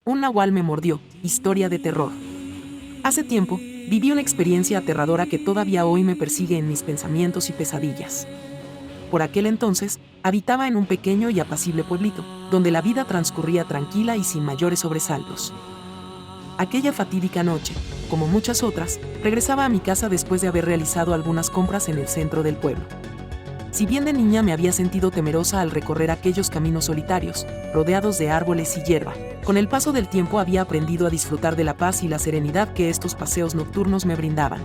Un nahual me mordió. Historia de terror. Hace tiempo, viví una experiencia aterradora que todavía hoy me persigue en mis pensamientos y pesadillas. Por aquel entonces, habitaba en un pequeño y apacible pueblito, donde la vida transcurría tranquila y sin mayores sobresaltos. Aquella fatídica noche, como muchas otras, regresaba a mi casa después de haber realizado algunas compras en el centro del pueblo. Si bien de niña me había sentido temerosa al recorrer aquellos caminos solitarios, rodeados de árboles y hierba, con el paso del tiempo había aprendido a disfrutar de la paz y la serenidad que estos paseos nocturnos me brindaban.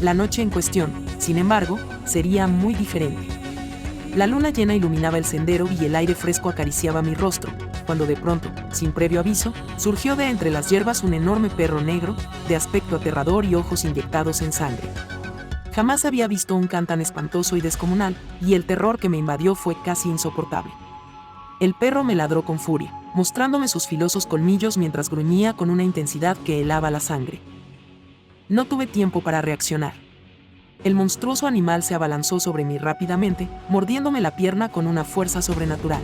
La noche en cuestión, sin embargo, sería muy diferente. La luna llena iluminaba el sendero y el aire fresco acariciaba mi rostro, cuando de pronto, sin previo aviso, surgió de entre las hierbas un enorme perro negro, de aspecto aterrador y ojos inyectados en sangre. Jamás había visto un can tan espantoso y descomunal, y el terror que me invadió fue casi insoportable. El perro me ladró con furia, mostrándome sus filosos colmillos mientras gruñía con una intensidad que helaba la sangre. No tuve tiempo para reaccionar. El monstruoso animal se abalanzó sobre mí rápidamente, mordiéndome la pierna con una fuerza sobrenatural.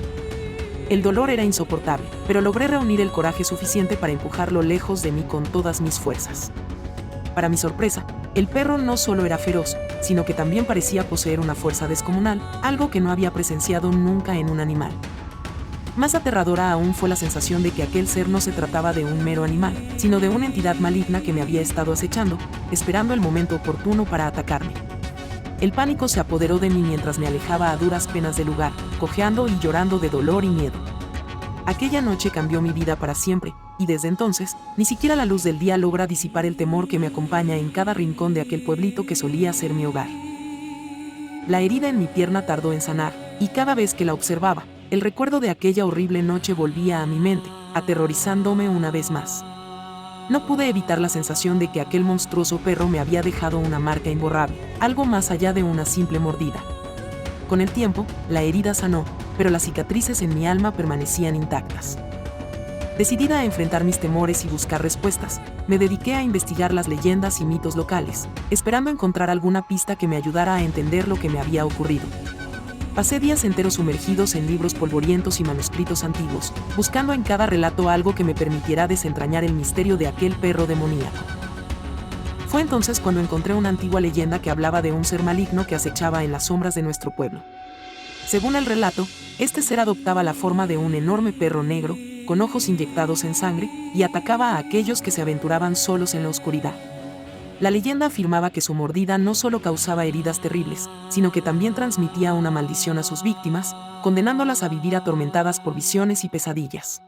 El dolor era insoportable, pero logré reunir el coraje suficiente para empujarlo lejos de mí con todas mis fuerzas. Para mi sorpresa, el perro no solo era feroz, sino que también parecía poseer una fuerza descomunal, algo que no había presenciado nunca en un animal. Más aterradora aún fue la sensación de que aquel ser no se trataba de un mero animal, sino de una entidad maligna que me había estado acechando, esperando el momento oportuno para atacarme. El pánico se apoderó de mí mientras me alejaba a duras penas del lugar, cojeando y llorando de dolor y miedo. Aquella noche cambió mi vida para siempre, y desde entonces, ni siquiera la luz del día logra disipar el temor que me acompaña en cada rincón de aquel pueblito que solía ser mi hogar. La herida en mi pierna tardó en sanar, y cada vez que la observaba, el recuerdo de aquella horrible noche volvía a mi mente, aterrorizándome una vez más. No pude evitar la sensación de que aquel monstruoso perro me había dejado una marca imborrable, algo más allá de una simple mordida. Con el tiempo, la herida sanó, pero las cicatrices en mi alma permanecían intactas. Decidida a enfrentar mis temores y buscar respuestas, me dediqué a investigar las leyendas y mitos locales, esperando encontrar alguna pista que me ayudara a entender lo que me había ocurrido. Pasé días enteros sumergidos en libros polvorientos y manuscritos antiguos, buscando en cada relato algo que me permitiera desentrañar el misterio de aquel perro demoníaco. Fue entonces cuando encontré una antigua leyenda que hablaba de un ser maligno que acechaba en las sombras de nuestro pueblo. Según el relato, este ser adoptaba la forma de un enorme perro negro, con ojos inyectados en sangre, y atacaba a aquellos que se aventuraban solos en la oscuridad. La leyenda afirmaba que su mordida no solo causaba heridas terribles, sino que también transmitía una maldición a sus víctimas, condenándolas a vivir atormentadas por visiones y pesadillas.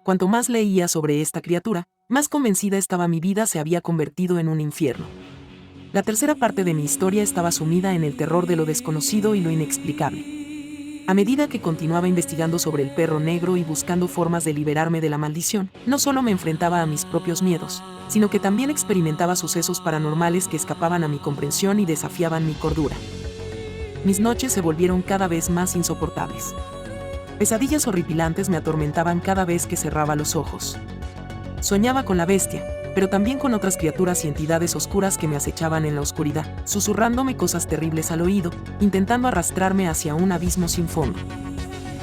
Cuanto más leía sobre esta criatura, más convencida estaba mi vida se había convertido en un infierno. La tercera parte de mi historia estaba sumida en el terror de lo desconocido y lo inexplicable. A medida que continuaba investigando sobre el perro negro y buscando formas de liberarme de la maldición, no solo me enfrentaba a mis propios miedos, sino que también experimentaba sucesos paranormales que escapaban a mi comprensión y desafiaban mi cordura. Mis noches se volvieron cada vez más insoportables. Pesadillas horripilantes me atormentaban cada vez que cerraba los ojos. Soñaba con la bestia, pero también con otras criaturas y entidades oscuras que me acechaban en la oscuridad, susurrándome cosas terribles al oído, intentando arrastrarme hacia un abismo sin fondo.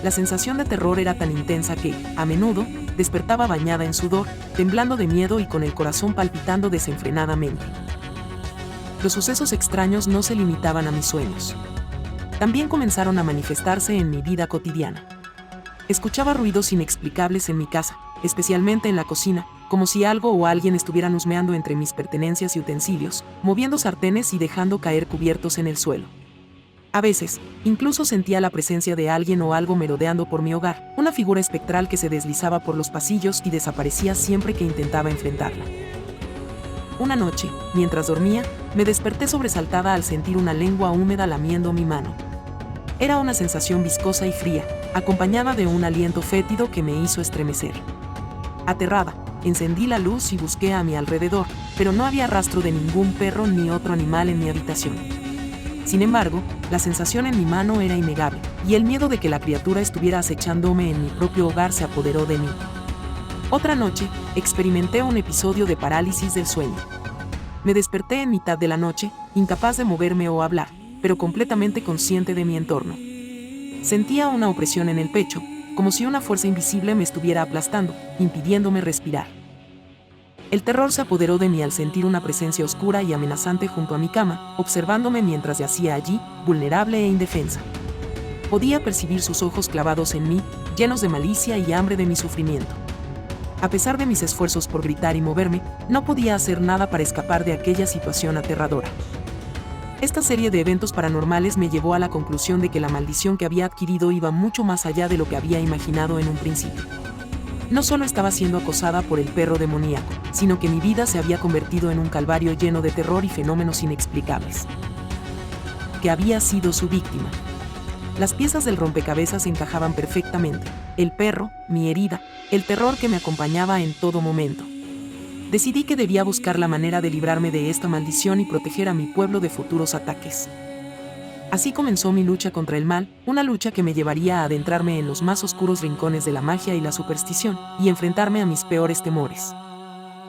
La sensación de terror era tan intensa que, a menudo, despertaba bañada en sudor, temblando de miedo y con el corazón palpitando desenfrenadamente. Los sucesos extraños no se limitaban a mis sueños. También comenzaron a manifestarse en mi vida cotidiana. Escuchaba ruidos inexplicables en mi casa, especialmente en la cocina, como si algo o alguien estuvieran husmeando entre mis pertenencias y utensilios, moviendo sartenes y dejando caer cubiertos en el suelo. A veces, incluso sentía la presencia de alguien o algo merodeando por mi hogar, una figura espectral que se deslizaba por los pasillos y desaparecía siempre que intentaba enfrentarla. Una noche, mientras dormía, me desperté sobresaltada al sentir una lengua húmeda lamiendo mi mano. Era una sensación viscosa y fría, acompañada de un aliento fétido que me hizo estremecer. Aterrada, encendí la luz y busqué a mi alrededor, pero no había rastro de ningún perro ni otro animal en mi habitación. Sin embargo, la sensación en mi mano era innegable, y el miedo de que la criatura estuviera acechándome en mi propio hogar se apoderó de mí. Otra noche, experimenté un episodio de parálisis del sueño. Me desperté en mitad de la noche, incapaz de moverme o hablar, pero completamente consciente de mi entorno. Sentía una opresión en el pecho, como si una fuerza invisible me estuviera aplastando, impidiéndome respirar. El terror se apoderó de mí al sentir una presencia oscura y amenazante junto a mi cama, observándome mientras yacía allí, vulnerable e indefensa. Podía percibir sus ojos clavados en mí, llenos de malicia y hambre de mi sufrimiento. A pesar de mis esfuerzos por gritar y moverme, no podía hacer nada para escapar de aquella situación aterradora. Esta serie de eventos paranormales me llevó a la conclusión de que la maldición que había adquirido iba mucho más allá de lo que había imaginado en un principio. No solo estaba siendo acosada por el perro demoníaco, sino que mi vida se había convertido en un calvario lleno de terror y fenómenos inexplicables. Que había sido su víctima. Las piezas del rompecabezas encajaban perfectamente: el perro, mi herida, el terror que me acompañaba en todo momento. Decidí que debía buscar la manera de librarme de esta maldición y proteger a mi pueblo de futuros ataques. Así comenzó mi lucha contra el mal, una lucha que me llevaría a adentrarme en los más oscuros rincones de la magia y la superstición, y enfrentarme a mis peores temores.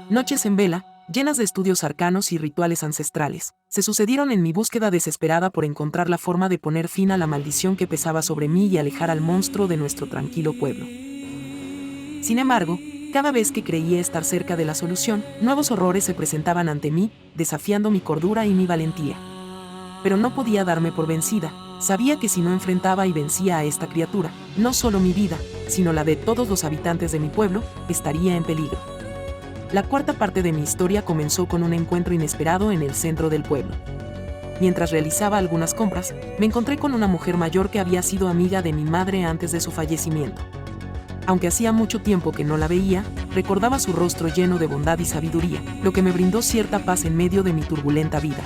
Noches en vela, llenas de estudios arcanos y rituales ancestrales, se sucedieron en mi búsqueda desesperada por encontrar la forma de poner fin a la maldición que pesaba sobre mí y alejar al monstruo de nuestro tranquilo pueblo. Sin embargo, cada vez que creía estar cerca de la solución, nuevos horrores se presentaban ante mí, desafiando mi cordura y mi valentía. Pero no podía darme por vencida. Sabía que si no enfrentaba y vencía a esta criatura, no solo mi vida, sino la de todos los habitantes de mi pueblo, estaría en peligro. La cuarta parte de mi historia comenzó con un encuentro inesperado en el centro del pueblo. Mientras realizaba algunas compras, me encontré con una mujer mayor que había sido amiga de mi madre antes de su fallecimiento. Aunque hacía mucho tiempo que no la veía, recordaba su rostro lleno de bondad y sabiduría, lo que me brindó cierta paz en medio de mi turbulenta vida.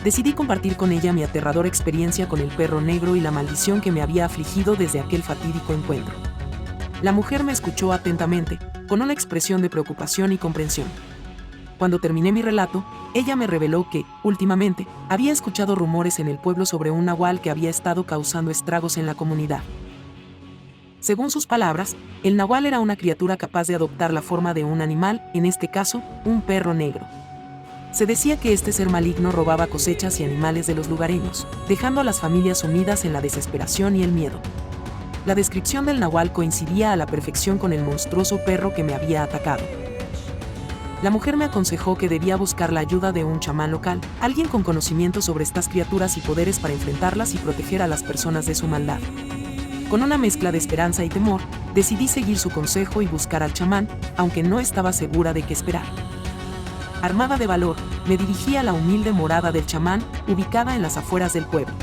Decidí compartir con ella mi aterradora experiencia con el perro negro y la maldición que me había afligido desde aquel fatídico encuentro. La mujer me escuchó atentamente, con una expresión de preocupación y comprensión. Cuando terminé mi relato, ella me reveló que, últimamente, había escuchado rumores en el pueblo sobre un nahual que había estado causando estragos en la comunidad. Según sus palabras, el nahual era una criatura capaz de adoptar la forma de un animal, en este caso, un perro negro. Se decía que este ser maligno robaba cosechas y animales de los lugareños, dejando a las familias sumidas en la desesperación y el miedo. La descripción del nahual coincidía a la perfección con el monstruoso perro que me había atacado. La mujer me aconsejó que debía buscar la ayuda de un chamán local, alguien con conocimiento sobre estas criaturas y poderes para enfrentarlas y proteger a las personas de su maldad. Con una mezcla de esperanza y temor, decidí seguir su consejo y buscar al chamán, aunque no estaba segura de qué esperar. Armada de valor, me dirigí a la humilde morada del chamán, ubicada en las afueras del pueblo.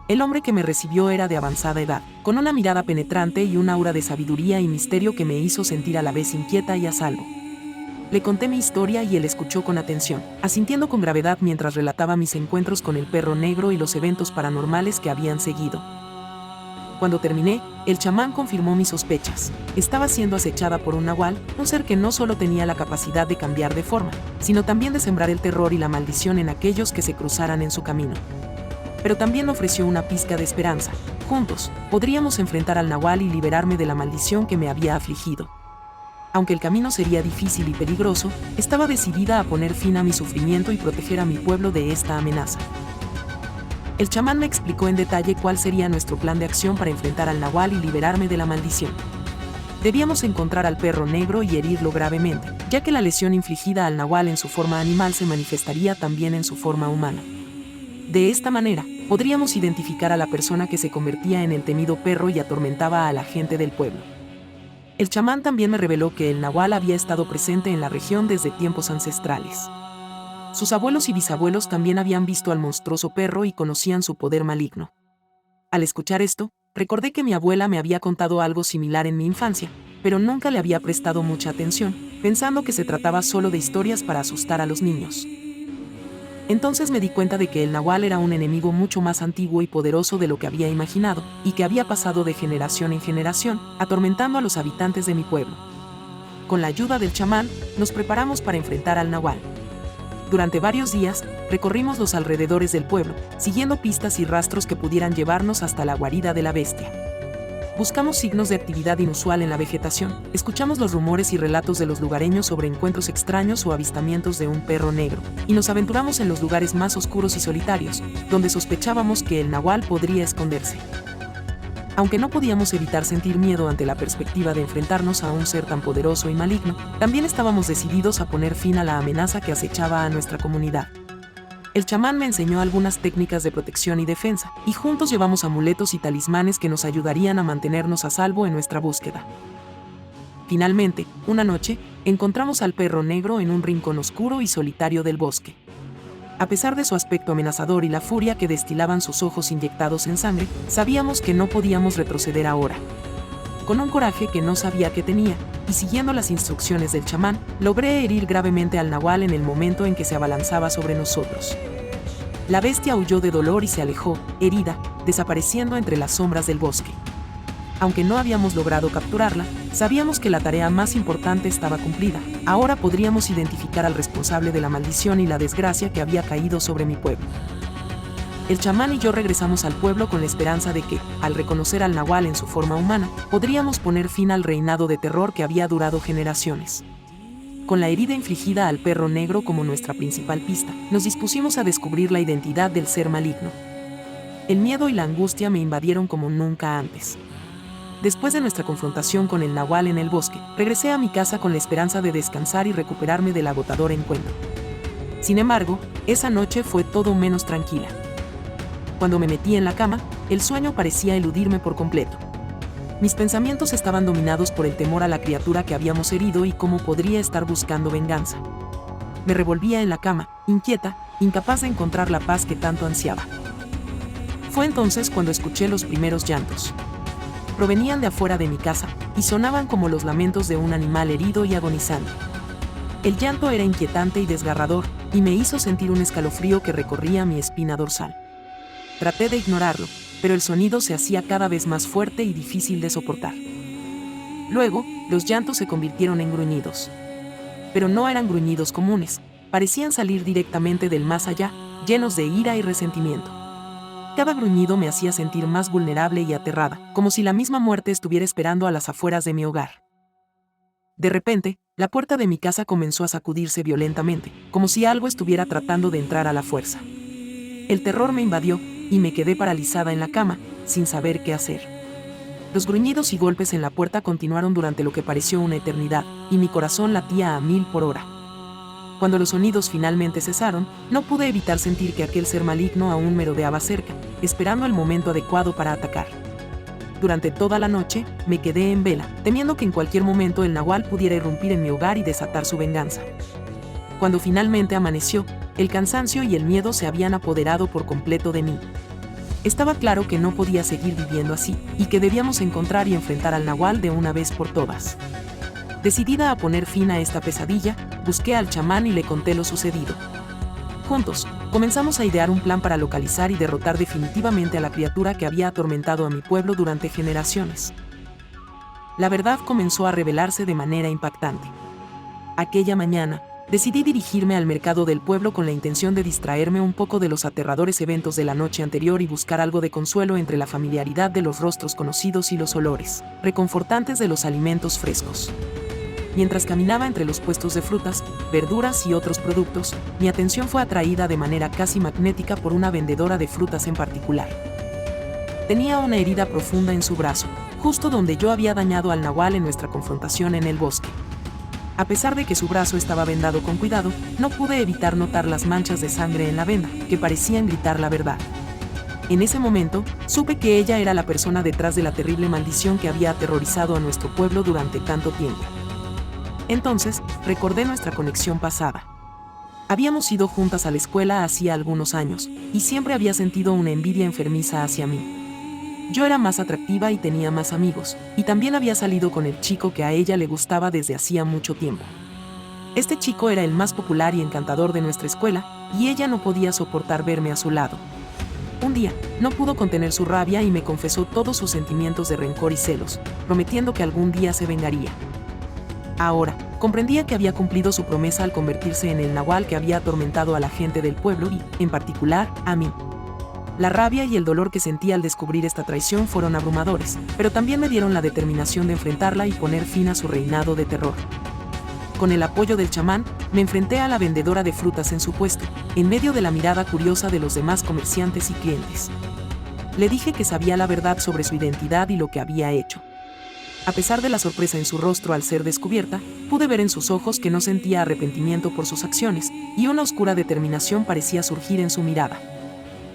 El hombre que me recibió era de avanzada edad, con una mirada penetrante y un aura de sabiduría y misterio que me hizo sentir a la vez inquieta y a salvo. Le conté mi historia y él escuchó con atención, asintiendo con gravedad mientras relataba mis encuentros con el perro negro y los eventos paranormales que habían seguido. Cuando terminé, el chamán confirmó mis sospechas. Estaba siendo acechada por un nahual, un ser que no solo tenía la capacidad de cambiar de forma, sino también de sembrar el terror y la maldición en aquellos que se cruzaran en su camino. Pero también me ofreció una pizca de esperanza. Juntos, podríamos enfrentar al nahual y liberarme de la maldición que me había afligido. Aunque el camino sería difícil y peligroso, estaba decidida a poner fin a mi sufrimiento y proteger a mi pueblo de esta amenaza. El chamán me explicó en detalle cuál sería nuestro plan de acción para enfrentar al nahual y liberarme de la maldición. Debíamos encontrar al perro negro y herirlo gravemente, ya que la lesión infligida al nahual en su forma animal se manifestaría también en su forma humana. De esta manera, podríamos identificar a la persona que se convertía en el temido perro y atormentaba a la gente del pueblo. El chamán también me reveló que el nahual había estado presente en la región desde tiempos ancestrales. Sus abuelos y bisabuelos también habían visto al monstruoso perro y conocían su poder maligno. Al escuchar esto, recordé que mi abuela me había contado algo similar en mi infancia, pero nunca le había prestado mucha atención, pensando que se trataba solo de historias para asustar a los niños. Entonces me di cuenta de que el nahual era un enemigo mucho más antiguo y poderoso de lo que había imaginado, y que había pasado de generación en generación, atormentando a los habitantes de mi pueblo. Con la ayuda del chamán, nos preparamos para enfrentar al nahual. Durante varios días, recorrimos los alrededores del pueblo, siguiendo pistas y rastros que pudieran llevarnos hasta la guarida de la bestia. Buscamos signos de actividad inusual en la vegetación, escuchamos los rumores y relatos de los lugareños sobre encuentros extraños o avistamientos de un perro negro, y nos aventuramos en los lugares más oscuros y solitarios, donde sospechábamos que el nahual podría esconderse. Aunque no podíamos evitar sentir miedo ante la perspectiva de enfrentarnos a un ser tan poderoso y maligno, también estábamos decididos a poner fin a la amenaza que acechaba a nuestra comunidad. El chamán me enseñó algunas técnicas de protección y defensa, y juntos llevamos amuletos y talismanes que nos ayudarían a mantenernos a salvo en nuestra búsqueda. Finalmente, una noche, encontramos al perro negro en un rincón oscuro y solitario del bosque. A pesar de su aspecto amenazador y la furia que destilaban sus ojos inyectados en sangre, sabíamos que no podíamos retroceder ahora. Con un coraje que no sabía que tenía, y siguiendo las instrucciones del chamán, logré herir gravemente al nahual en el momento en que se abalanzaba sobre nosotros. La bestia huyó de dolor y se alejó, herida, desapareciendo entre las sombras del bosque. Aunque no habíamos logrado capturarla, sabíamos que la tarea más importante estaba cumplida. Ahora podríamos identificar al responsable de la maldición y la desgracia que había caído sobre mi pueblo. El chamán y yo regresamos al pueblo con la esperanza de que, al reconocer al nahual en su forma humana, podríamos poner fin al reinado de terror que había durado generaciones. Con la herida infligida al perro negro como nuestra principal pista, nos dispusimos a descubrir la identidad del ser maligno. El miedo y la angustia me invadieron como nunca antes. Después de nuestra confrontación con el nahual en el bosque, regresé a mi casa con la esperanza de descansar y recuperarme del agotador encuentro. Sin embargo, esa noche fue todo menos tranquila. Cuando me metí en la cama, el sueño parecía eludirme por completo. Mis pensamientos estaban dominados por el temor a la criatura que habíamos herido y cómo podría estar buscando venganza. Me revolvía en la cama, inquieta, incapaz de encontrar la paz que tanto ansiaba. Fue entonces cuando escuché los primeros llantos. Provenían de afuera de mi casa, y sonaban como los lamentos de un animal herido y agonizante. El llanto era inquietante y desgarrador, y me hizo sentir un escalofrío que recorría mi espina dorsal. Traté de ignorarlo, pero el sonido se hacía cada vez más fuerte y difícil de soportar. Luego, los llantos se convirtieron en gruñidos. Pero no eran gruñidos comunes, parecían salir directamente del más allá, llenos de ira y resentimiento. Cada gruñido me hacía sentir más vulnerable y aterrada, como si la misma muerte estuviera esperando a las afueras de mi hogar. De repente, la puerta de mi casa comenzó a sacudirse violentamente, como si algo estuviera tratando de entrar a la fuerza. El terror me invadió, y me quedé paralizada en la cama, sin saber qué hacer. Los gruñidos y golpes en la puerta continuaron durante lo que pareció una eternidad, y mi corazón latía a 1000 por hora. Cuando los sonidos finalmente cesaron, no pude evitar sentir que aquel ser maligno aún merodeaba cerca, esperando el momento adecuado para atacar. Durante toda la noche, me quedé en vela, temiendo que en cualquier momento el nahual pudiera irrumpir en mi hogar y desatar su venganza. Cuando finalmente amaneció, el cansancio y el miedo se habían apoderado por completo de mí. Estaba claro que no podía seguir viviendo así, y que debíamos encontrar y enfrentar al nahual de una vez por todas. Decidida a poner fin a esta pesadilla, busqué al chamán y le conté lo sucedido. Juntos, comenzamos a idear un plan para localizar y derrotar definitivamente a la criatura que había atormentado a mi pueblo durante generaciones. La verdad comenzó a revelarse de manera impactante. Aquella mañana, decidí dirigirme al mercado del pueblo con la intención de distraerme un poco de los aterradores eventos de la noche anterior y buscar algo de consuelo entre la familiaridad de los rostros conocidos y los olores reconfortantes de los alimentos frescos. Mientras caminaba entre los puestos de frutas, verduras y otros productos, mi atención fue atraída de manera casi magnética por una vendedora de frutas en particular. Tenía una herida profunda en su brazo, justo donde yo había dañado al nahual en nuestra confrontación en el bosque. A pesar de que su brazo estaba vendado con cuidado, no pude evitar notar las manchas de sangre en la venda, que parecían gritar la verdad. En ese momento, supe que ella era la persona detrás de la terrible maldición que había aterrorizado a nuestro pueblo durante tanto tiempo. Entonces, recordé nuestra conexión pasada. Habíamos ido juntas a la escuela hacía algunos años, y siempre había sentido una envidia enfermiza hacia mí. Yo era más atractiva y tenía más amigos, y también había salido con el chico que a ella le gustaba desde hacía mucho tiempo. Este chico era el más popular y encantador de nuestra escuela, y ella no podía soportar verme a su lado. Un día, no pudo contener su rabia y me confesó todos sus sentimientos de rencor y celos, prometiendo que algún día se vengaría. Ahora, comprendía que había cumplido su promesa al convertirse en el nahual que había atormentado a la gente del pueblo y, en particular, a mí. La rabia y el dolor que sentí al descubrir esta traición fueron abrumadores, pero también me dieron la determinación de enfrentarla y poner fin a su reinado de terror. Con el apoyo del chamán, me enfrenté a la vendedora de frutas en su puesto, en medio de la mirada curiosa de los demás comerciantes y clientes. Le dije que sabía la verdad sobre su identidad y lo que había hecho. A pesar de la sorpresa en su rostro al ser descubierta, pude ver en sus ojos que no sentía arrepentimiento por sus acciones, y una oscura determinación parecía surgir en su mirada.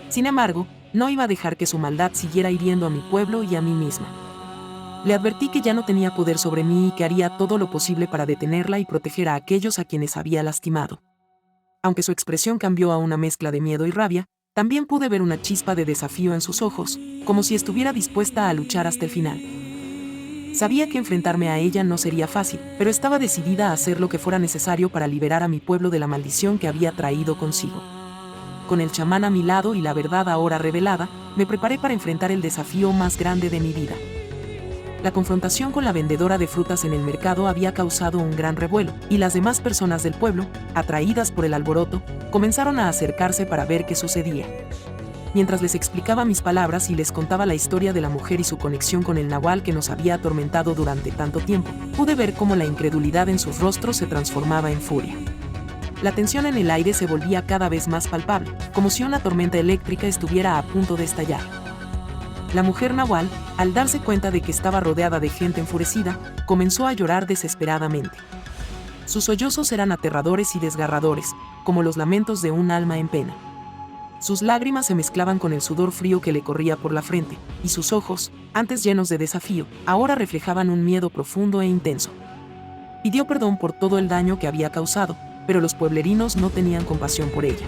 Sin embargo, no iba a dejar que su maldad siguiera hiriendo a mi pueblo y a mí misma. Le advertí que ya no tenía poder sobre mí y que haría todo lo posible para detenerla y proteger a aquellos a quienes había lastimado. Aunque su expresión cambió a una mezcla de miedo y rabia, también pude ver una chispa de desafío en sus ojos, como si estuviera dispuesta a luchar hasta el final. Sabía que enfrentarme a ella no sería fácil, pero estaba decidida a hacer lo que fuera necesario para liberar a mi pueblo de la maldición que había traído consigo. Con el chamán a mi lado y la verdad ahora revelada, me preparé para enfrentar el desafío más grande de mi vida. La confrontación con la vendedora de frutas en el mercado había causado un gran revuelo, y las demás personas del pueblo, atraídas por el alboroto, comenzaron a acercarse para ver qué sucedía. Mientras les explicaba mis palabras y les contaba la historia de la mujer y su conexión con el nahual que nos había atormentado durante tanto tiempo, pude ver cómo la incredulidad en sus rostros se transformaba en furia. La tensión en el aire se volvía cada vez más palpable, como si una tormenta eléctrica estuviera a punto de estallar. La mujer nahual, al darse cuenta de que estaba rodeada de gente enfurecida, comenzó a llorar desesperadamente. Sus sollozos eran aterradores y desgarradores, como los lamentos de un alma en pena. Sus lágrimas se mezclaban con el sudor frío que le corría por la frente, y sus ojos, antes llenos de desafío, ahora reflejaban un miedo profundo e intenso. Pidió perdón por todo el daño que había causado, pero los pueblerinos no tenían compasión por ella.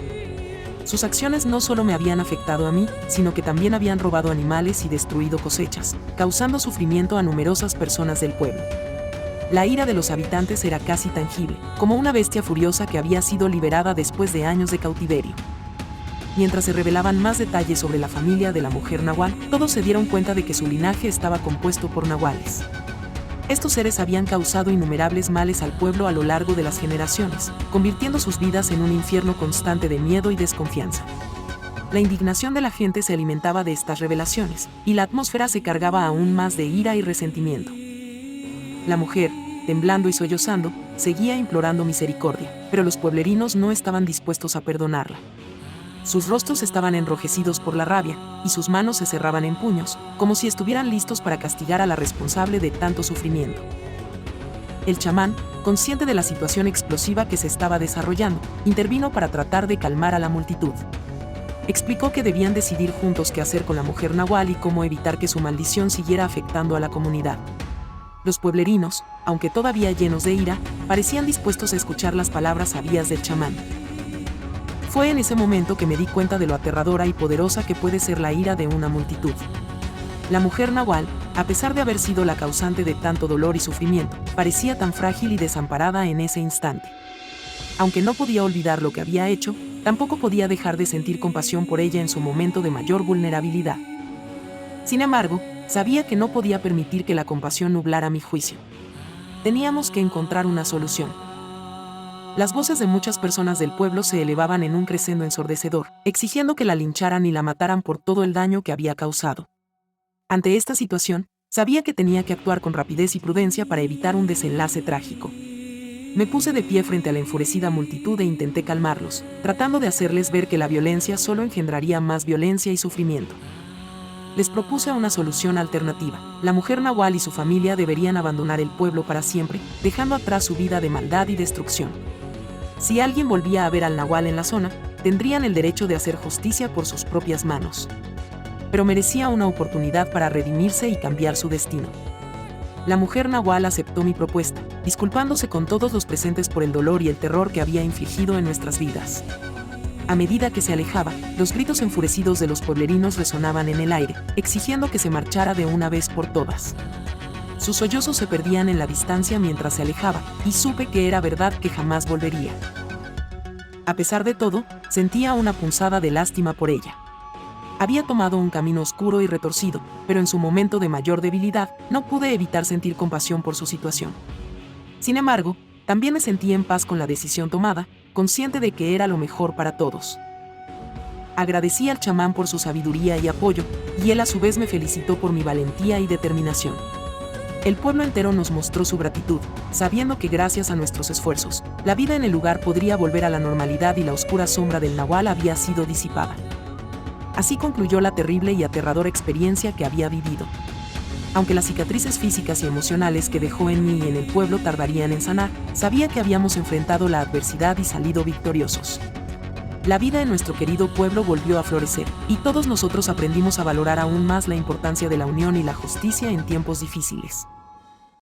Sus acciones no solo me habían afectado a mí, sino que también habían robado animales y destruido cosechas, causando sufrimiento a numerosas personas del pueblo. La ira de los habitantes era casi tangible, como una bestia furiosa que había sido liberada después de años de cautiverio. Mientras se revelaban más detalles sobre la familia de la mujer nahual, todos se dieron cuenta de que su linaje estaba compuesto por nahuales. Estos seres habían causado innumerables males al pueblo a lo largo de las generaciones, convirtiendo sus vidas en un infierno constante de miedo y desconfianza. La indignación de la gente se alimentaba de estas revelaciones, y la atmósfera se cargaba aún más de ira y resentimiento. La mujer, temblando y sollozando, seguía implorando misericordia, pero los pueblerinos no estaban dispuestos a perdonarla. Sus rostros estaban enrojecidos por la rabia, y sus manos se cerraban en puños, como si estuvieran listos para castigar a la responsable de tanto sufrimiento. El chamán, consciente de la situación explosiva que se estaba desarrollando, intervino para tratar de calmar a la multitud. Explicó que debían decidir juntos qué hacer con la mujer nahual y cómo evitar que su maldición siguiera afectando a la comunidad. Los pueblerinos, aunque todavía llenos de ira, parecían dispuestos a escuchar las palabras sabias del chamán. Fue en ese momento que me di cuenta de lo aterradora y poderosa que puede ser la ira de una multitud. La mujer nahual, a pesar de haber sido la causante de tanto dolor y sufrimiento, parecía tan frágil y desamparada en ese instante. Aunque no podía olvidar lo que había hecho, tampoco podía dejar de sentir compasión por ella en su momento de mayor vulnerabilidad. Sin embargo, sabía que no podía permitir que la compasión nublara mi juicio. Teníamos que encontrar una solución. Las voces de muchas personas del pueblo se elevaban en un crescendo ensordecedor, exigiendo que la lincharan y la mataran por todo el daño que había causado. Ante esta situación, sabía que tenía que actuar con rapidez y prudencia para evitar un desenlace trágico. Me puse de pie frente a la enfurecida multitud e intenté calmarlos, tratando de hacerles ver que la violencia solo engendraría más violencia y sufrimiento. Les propuse una solución alternativa. La mujer nahual y su familia deberían abandonar el pueblo para siempre, dejando atrás su vida de maldad y destrucción. Si alguien volvía a ver al nahual en la zona, tendrían el derecho de hacer justicia por sus propias manos. Pero merecía una oportunidad para redimirse y cambiar su destino. La mujer nahual aceptó mi propuesta, disculpándose con todos los presentes por el dolor y el terror que había infligido en nuestras vidas. A medida que se alejaba, los gritos enfurecidos de los pueblerinos resonaban en el aire, exigiendo que se marchara de una vez por todas. Sus sollozos se perdían en la distancia mientras se alejaba, y supe que era verdad que jamás volvería. A pesar de todo, sentía una punzada de lástima por ella. Había tomado un camino oscuro y retorcido, pero en su momento de mayor debilidad, no pude evitar sentir compasión por su situación. Sin embargo, también me sentí en paz con la decisión tomada, consciente de que era lo mejor para todos. Agradecí al chamán por su sabiduría y apoyo, y él a su vez me felicitó por mi valentía y determinación. El pueblo entero nos mostró su gratitud, sabiendo que gracias a nuestros esfuerzos, la vida en el lugar podría volver a la normalidad y la oscura sombra del nahual había sido disipada. Así concluyó la terrible y aterradora experiencia que había vivido. Aunque las cicatrices físicas y emocionales que dejó en mí y en el pueblo tardarían en sanar, sabía que habíamos enfrentado la adversidad y salido victoriosos. La vida en nuestro querido pueblo volvió a florecer, y todos nosotros aprendimos a valorar aún más la importancia de la unión y la justicia en tiempos difíciles.